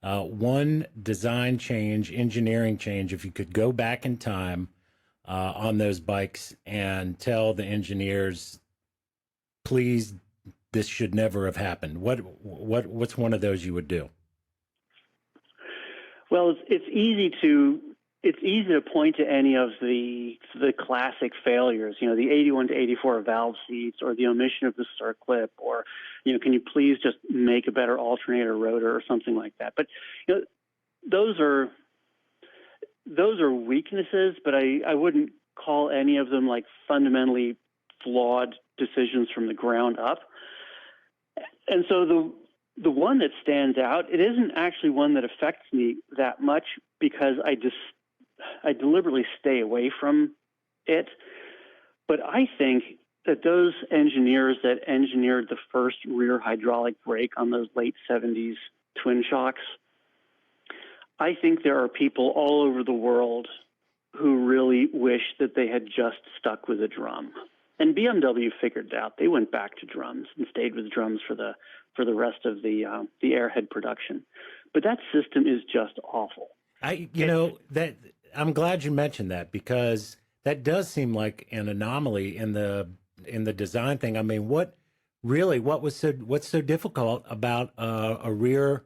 One design change, engineering change, if you could go back in time on those bikes and tell the engineers, please, this should never have happened. What's one of those you would do? Well, it's easy to it's easy to point to any of the classic failures, the 81 to 84 valve seats, or the omission of the circlip, or, can you please just make a better alternator rotor or something like that. But, those are weaknesses, but I wouldn't call any of them like fundamentally flawed decisions from the ground up. And so the one that stands out, it isn't actually one that affects me that much because I deliberately stay away from it. But I think that those engineers that engineered the first rear hydraulic brake on those late 70s twin shocks, I think there are people all over the world who really wish that they had just stuck with a drum. And BMW figured it out. They went back to drums and stayed with drums for the rest of the Airhead production. But that system is just awful. I'm glad you mentioned that, because that does seem like an anomaly in the design thing. I mean, what's so difficult about a rear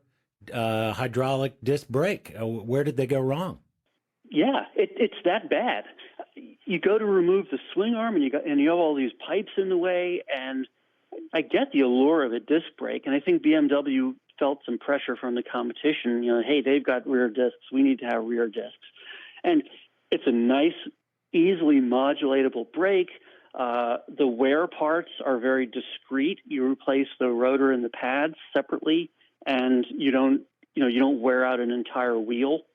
hydraulic disc brake? Where did they go wrong? Yeah, it's that bad. You go to remove the swing arm, and you have all these pipes in the way. And I get the allure of a disc brake, and I think BMW felt some pressure from the competition. Hey, they've got rear discs, we need to have rear discs. And it's a nice, easily modulatable brake. The wear parts are very discreet. You replace the rotor and the pads separately, and you don't wear out an entire wheel.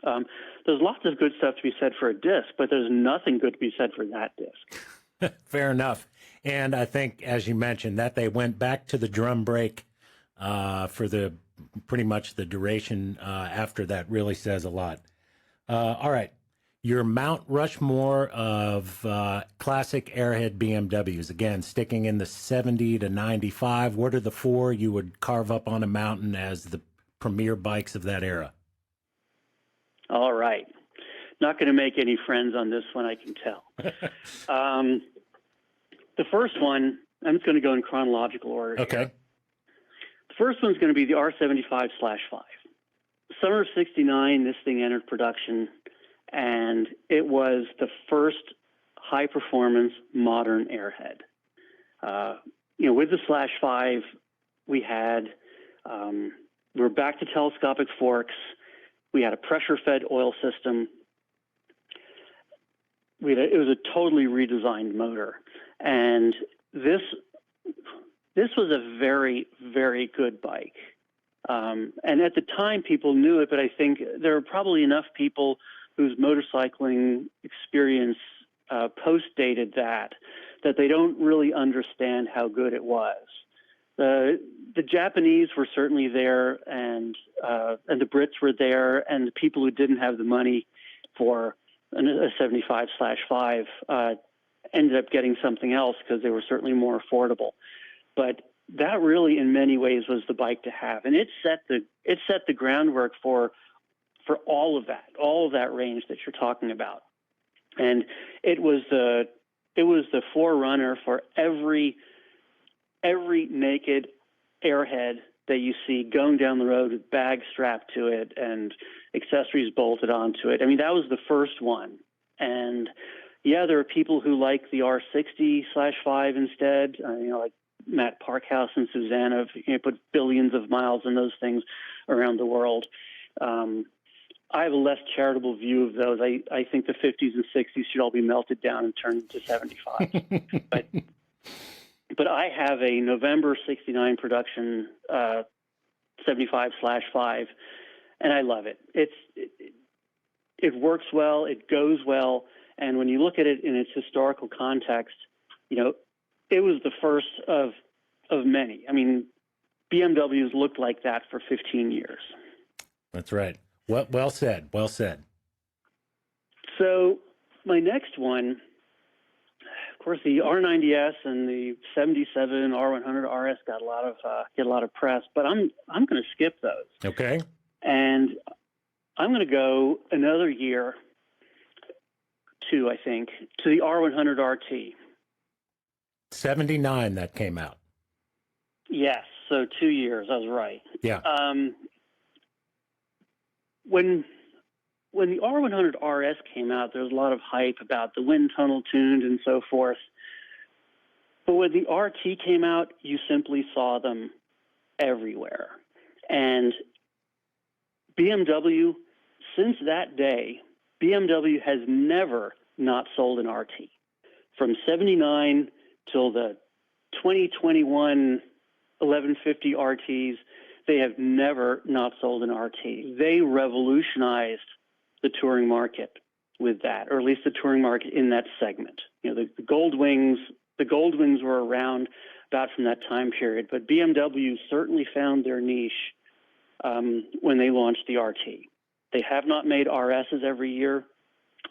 There's lots of good stuff to be said for a disc, but there's nothing good to be said for that disc. Fair enough. And I think, as you mentioned, that they went back to the drum brake for pretty much the duration after that really says a lot. All right. Your Mount Rushmore of classic Airhead BMWs, again, sticking in the 70 to 95. What are the four you would carve up on a mountain as the premier bikes of that era? All right. Not going to make any friends on this one, I can tell. The first one, I'm just going to go in chronological order. Okay. Here. The first one's going to be the R75/5. Summer of '69, this thing entered production, and it was the first high-performance modern Airhead. With the /5, we were back to telescopic forks. We had a pressure-fed oil system. It was a totally redesigned motor, and this was a very, very good bike. And at the time, people knew it, but I think there are probably enough people whose motorcycling experience post-dated that they don't really understand how good it was. The Japanese were certainly there, and the Brits were there, and the people who didn't have the money for a 75/5 ended up getting something else because they were certainly more affordable. But that really, in many ways, was the bike to have, and it set the groundwork for all of that range that you're talking about. And it was the forerunner for every naked Airhead that you see going down the road with bags strapped to it and accessories bolted onto it. I mean, that was the first one. And yeah, there are people who like the R60/5 instead, like Matt Parkhouse and Susanna put billions of miles in those things around the world. I have a less charitable view of those. I think the 50s and 60s should all be melted down and turned into 75. But I have a November '69 production 75/5, and I love it. It works well, it goes well, and when you look at it in its historical context, it was the first of many. I mean, BMWs looked like that for 15 years. That's right. Well said. Well said. So my next one, of course, the R90S and the 77 R100 RS get a lot of press, but I'm going to skip those. Okay. And I'm going to go another year, I think, to the R100 RT. 79 that came out. Yes, so 2 years. I was right. Yeah. when the R100 RS came out, there was a lot of hype about the wind tunnel tuned and so forth. But when the RT came out, you simply saw them everywhere. And BMW, since that day, BMW has never not sold an RT. From 79 till the 2021 1150 RTs, they have never not sold an RT. They revolutionized the touring market with that, or at least the touring market in that segment. You know, the Gold Wings were around about from that time period, but BMW certainly found their niche when they launched the RT. They have not made RSs every year.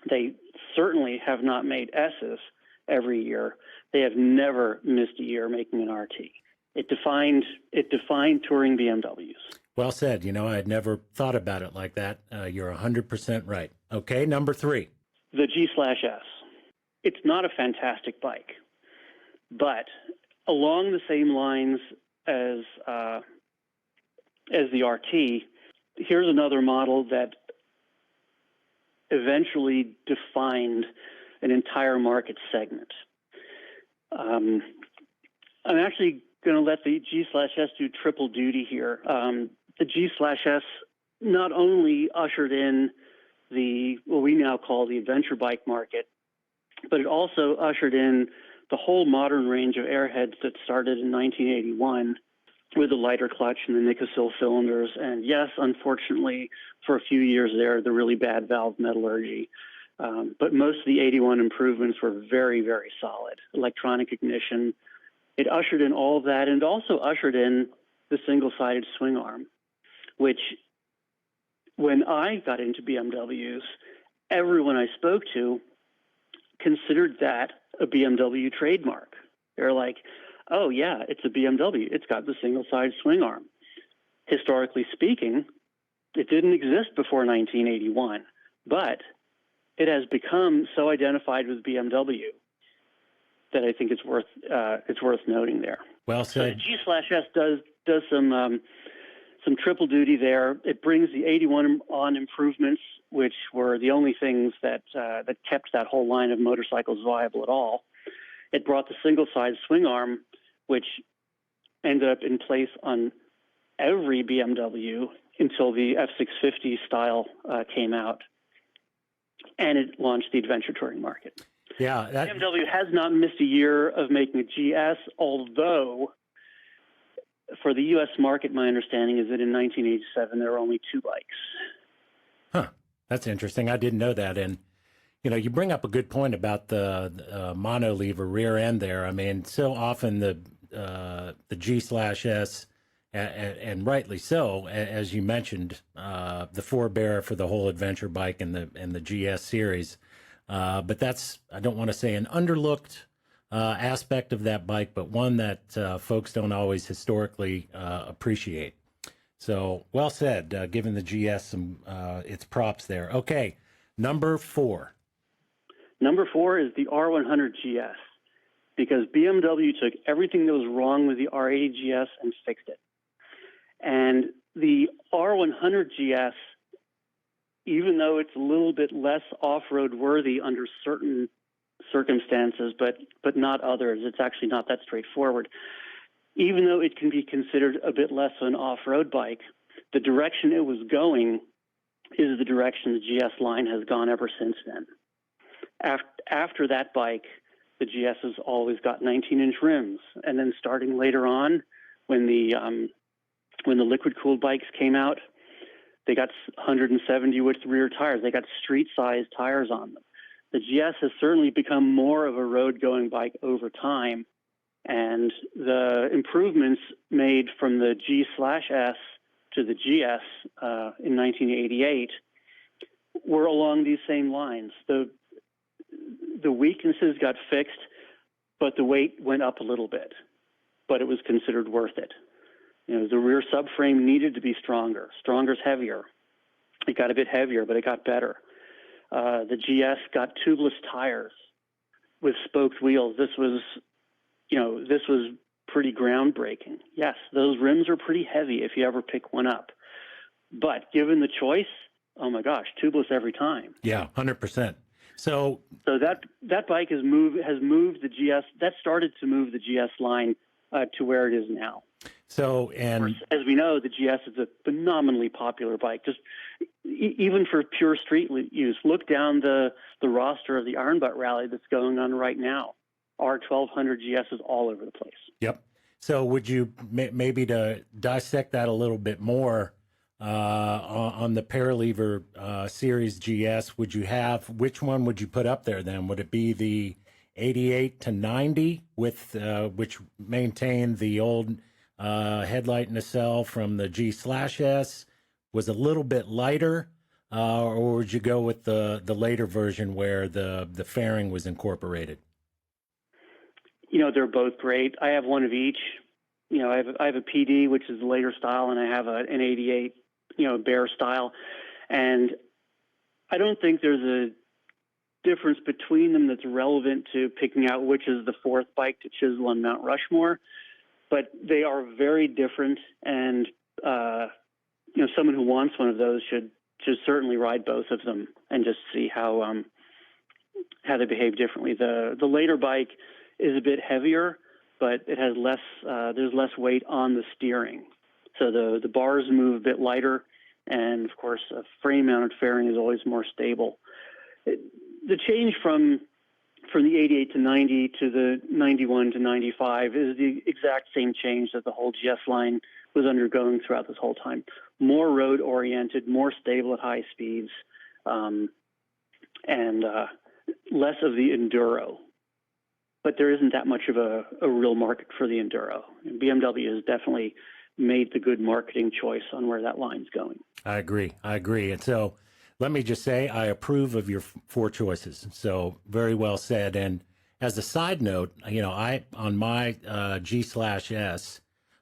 They certainly have not made S's every year. They have never missed a year making an RT. It defined touring BMWs. Well said. You know, I had never thought about it like that. You're 100% right. Okay, number 3. The G/S. It's not a fantastic bike, but along the same lines as the RT, here's another model that eventually defined an entire market segment. I'm actually going to let the G/S do triple duty here. The G/S not only ushered in what we now call the adventure bike market, but it also ushered in the whole modern range of airheads that started in 1981 with the lighter clutch and the Nicosil cylinders. And yes, unfortunately, for a few years there, the really bad valve metallurgy. But most of the 81 improvements were very, very solid. Electronic ignition. It ushered in all of that, and also ushered in the single-sided swing arm, which when I got into BMWs, everyone I spoke to considered that a BMW trademark. They're like, oh yeah, it's a BMW. It's got the single-sided swing arm. Historically speaking, it didn't exist before 1981, but it has become so identified with BMW that I think it's worth noting there. Well said. So the G/S does some triple duty there. It brings the 81 on improvements, which were the only things that kept that whole line of motorcycles viable at all. It brought the single-side swing arm, which ended up in place on every BMW until the F650 style came out, and it launched the adventure touring market. Yeah, BMW has not missed a year of making a GS, although for the U.S. market, my understanding is that in 1987 there were only 2 bikes. Huh. That's interesting. I didn't know that. And you know, you bring up a good point about the mono lever rear end there. I mean, so often the G/S, and rightly so, as you mentioned, the forebear for the whole adventure bike and the GS series. But that's, I don't want to say an underlooked aspect of that bike, but one that folks don't always historically appreciate. So well said, giving the GS some its props there. Okay, number 4. Number 4 is the R100 GS, because BMW took everything that was wrong with the R80 GS and fixed it. And the R100 GS, even though it's a little bit less off-road worthy under certain circumstances, but not others, it's actually not that straightforward. Even though it can be considered a bit less of an off-road bike, the direction it was going is the direction the GS line has gone ever since then. After that bike, the GS has always got 19-inch rims, and then starting later on, when the liquid-cooled bikes came out, they got 170 width rear tires. They got street-sized tires on them. The GS has certainly become more of a road-going bike over time, and the improvements made from the G/S to the GS in 1988 were along these same lines. The weaknesses got fixed, but the weight went up a little bit, but it was considered worth it. You know, the rear subframe needed to be stronger. Stronger's heavier. It got a bit heavier, but it got better. The GS got tubeless tires with spoked wheels. This was pretty groundbreaking. Yes, those rims are pretty heavy if you ever pick one up. But given the choice, oh my gosh, tubeless every time. Yeah, 100%. So that bike has moved the GS. That started to move the GS line to where it is now. So, and of course, as we know, the GS is a phenomenally popular bike. Just even for pure street use, look down the roster of the Iron Butt Rally that's going on right now. Our 1200 GS is all over the place. Yep. So would you maybe to dissect that a little bit more on the Paralever Series GS? Would you have, which one would you put up there then? Would it be the 88 to 90 with which maintained the old headlight nacelle from the G/S, was a little bit lighter, or would you go with the later version where the fairing was incorporated? They're both great. I have one of each. I have a PD, which is the later style, and I have an 88, Bear style. And I don't think there's a difference between them that's relevant to picking out which is the fourth bike to chisel on Mount Rushmore. But they are very different, and someone who wants one of those should certainly ride both of them and just see how they behave differently. The later bike is a bit heavier, but it has less. There's less weight on the steering, so the bars move a bit lighter, and of course, a frame-mounted fairing is always more stable. The change from the 88 to 90 to the 91 to 95 is the exact same change that the whole GS line was undergoing throughout this whole time. More road-oriented, more stable at high speeds, and less of the enduro. But there isn't that much of a real market for the enduro. And BMW has definitely made the good marketing choice on where that line's going. I agree. And so let me just say, I approve of your four choices. So very well said. And as a side note, I on my G/S,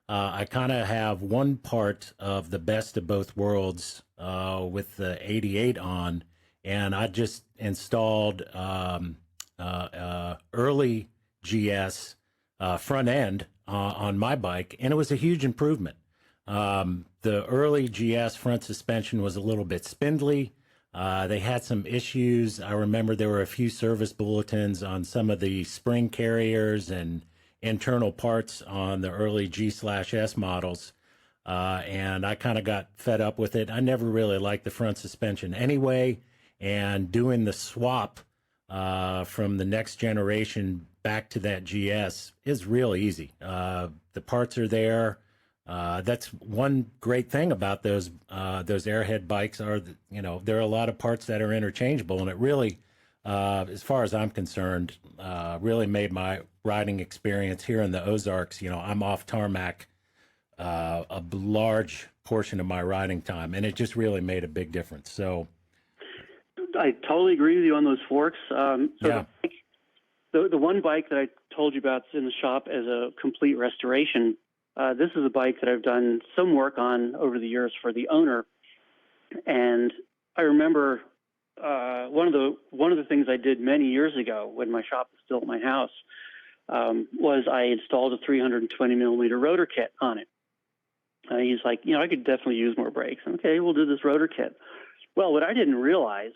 I kind of have one part of the best of both worlds with the 88 on, and I just installed early GS front end on my bike, and it was a huge improvement. The early GS front suspension was a little bit spindly. They had some issues. I remember there were a few service bulletins on some of the spring carriers and internal parts on the early G/S models. And I kind of got fed up with it. I never really liked the front suspension anyway. And doing the swap from the next generation back to that GS is real easy. The parts are there. That's one great thing about those Airhead bikes are, there are a lot of parts that are interchangeable, and it really, as far as I'm concerned, really made my riding experience here in the Ozarks. I'm off tarmac a large portion of my riding time, and it just really made a big difference. So I totally agree with you on those forks. Yeah. The one bike that I told you about is in the shop as a complete restoration. This is a bike that I've done some work on over the years for the owner, and I remember one of the things I did many years ago when my shop was still at my house was I installed a 320 millimeter rotor kit on it. He's like, I could definitely use more brakes. Okay, we'll do this rotor kit. Well, what I didn't realize,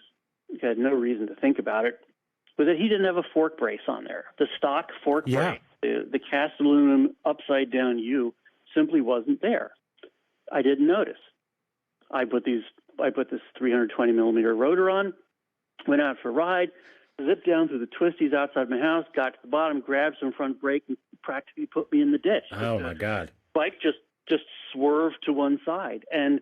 I had no reason to think about it, was that he didn't have a fork brace on there. The stock fork brace, the cast aluminum upside down U, simply wasn't there. I didn't notice. I put this 320 millimeter rotor on, went out for a ride, zipped down through the twisties outside my house, got to the bottom, grabbed some front brake, and practically put me in the ditch. Oh my God! Bike just swerved to one side, and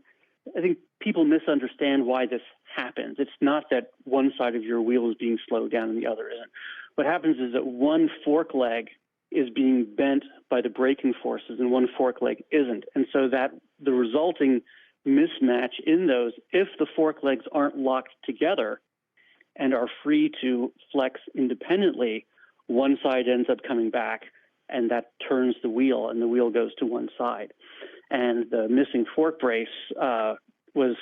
I think people misunderstand why this happens. It's not that one side of your wheel is being slowed down and the other isn't. What happens is that one fork leg is being bent by the braking forces and one fork leg isn't. And so that the resulting mismatch in those, if the fork legs aren't locked together and are free to flex independently, one side ends up coming back and that turns the wheel and the wheel goes to one side. And the missing fork brace was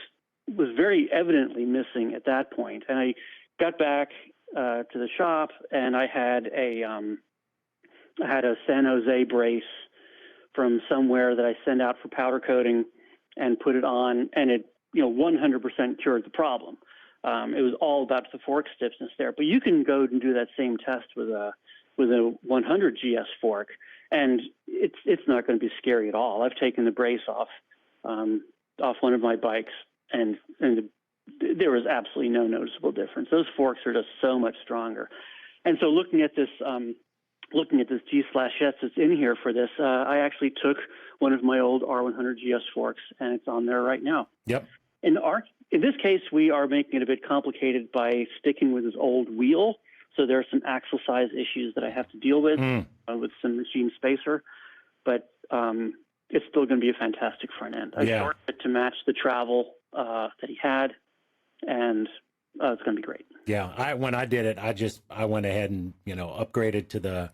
very evidently missing at that point. And I got back to the shop, and I had a San Jose brace from somewhere that I sent out for powder coating, and put it on, and it 100% cured the problem. It was all about the fork stiffness there. But you can go and do that same test with a 100 GS fork, and it's not going to be scary at all. I've taken the brace off one of my bikes, and there was absolutely no noticeable difference. Those forks are just so much stronger. And so looking at this G/S that's in here for this, I actually took one of my old R100 GS forks, and it's on there right now. Yep. In this case, we are making it a bit complicated by sticking with this old wheel. So there are some axle size issues that I have to deal with some machine spacer, but it's still going to be a fantastic front end. I shortened it to match the travel that he had, and it's going to be great. Yeah, when I did it, I went ahead and upgraded to the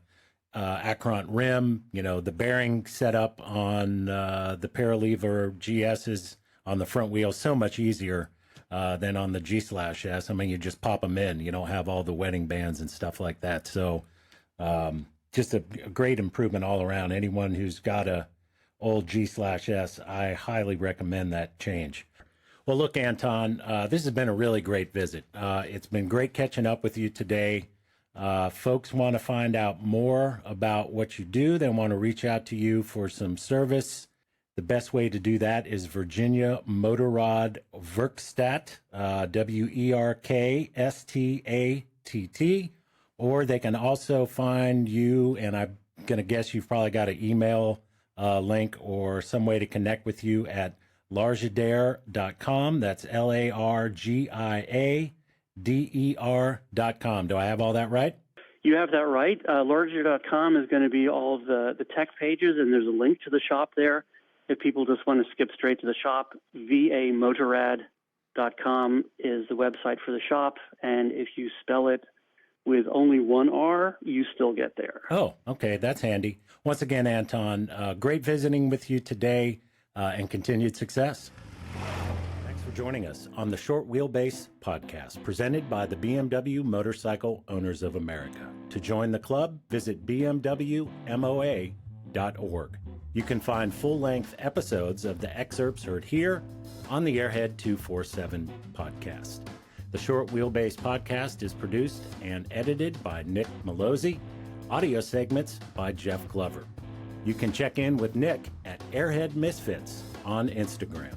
Acront rim. The bearing setup on the Paralever GSs on the front wheel so much easier than on the G/S. I mean, you just pop them in. You don't have all the wedding bands and stuff like that. So just a great improvement all around. Anyone who's got a old G/S, I highly recommend that change. Well, look, Anton, this has been a really great visit. It's been great catching up with you today. Folks want to find out more about what you do. They want to reach out to you for some service. The best way to do that is Virginia Motorrad Werkstatt, Werkstatt, or they can also find you, and I'm going to guess you've probably got an email link or some way to connect with you at Largiader.com. That's LARGIADER.com. Do I have all that right? You have that right. Largiader.com is going to be all of the tech pages, and there's a link to the shop there. If people just want to skip straight to the shop, vamotorrad.com is the website for the shop, and if you spell it with only one R, you still get there. Oh, okay. That's handy. Once again, Anton, great visiting with you today, and continued success. Thanks for joining us on the Short Wheelbase podcast, presented by the BMW Motorcycle Owners of America. To join the club, visit bmwmoa.org. You can find full-length episodes of the excerpts heard here on the Airhead 247 podcast. The Short Wheelbase podcast is produced and edited by Nick Malozzi. Audio segments by Jeff Glover. You can check in with Nick at Airhead Misfits on Instagram.